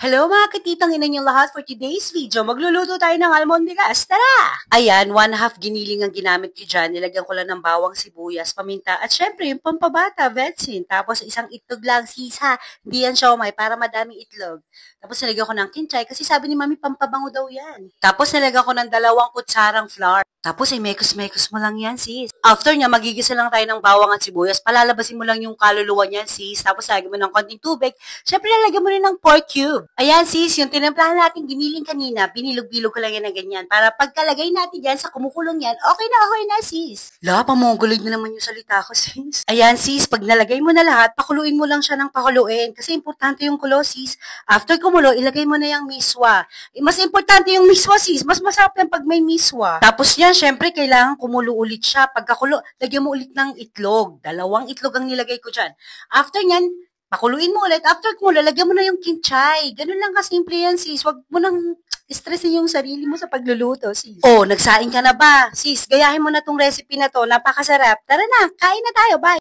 Hello mga katitang ina niyong lahat for today's video. Magluluto tayo ng almondigas. Tara! Ayan, 1/2 giniling ang ginamit ko dyan. Nilagyan ko lang ng bawang, sibuyas, paminta, at syempre yung pampabata, vetsin. Tapos isang itlog lang, sis ha. Hindi yan siomay para madaming itlog. Tapos nilagyan ko ng kinchay kasi sabi ni mami pampabango daw yan. Tapos nilagyan ko ng 2 kutsarang flour. Tapos ay mekos-mekos mo lang yan, sis. After niya, magigisa lang tayo ng bawang at sibuyas. Palalabasin mo lang yung kaluluwa niyan, sis. Tapos lagyan mo ng konting tubig. Syempre, lalagyan mo rin ng pork cube. Ayan, sis, yung tinimplahan natin giniling kanina, binilog-bilog ko lang yan na ganyan. Para pagkalagay natin yan sa kumukulong yan, okay na, sis. La, pamongoloid na naman yung salita ko, sis. Ayan, sis, pag nalagay mo na lahat, pakuluin mo lang siya ng pakuluin. Kasi importante yung kulo, sis. After kumulo, ilagay mo na yung miswa. Mas importante yung miswa, sis. Mas masarap yan pag may miswa. Tapos yan, syempre, kailangan kumulo ulit siya. Pagkakulo, lagyan mo ulit ng itlog. 2 itlog ang nilagay ko dyan. After nyan, pakuluin mo ulit. After kumulo, lagyan mo na yung kinchay. Ganun lang kasimple yan, sis. Huwag mo nang stressin yung sarili mo sa pagluluto, sis. Oh, nagsaing ka na ba? Sis, gayahin mo na tong recipe na to. Napakasarap. Tara na, kain na tayo. Bye!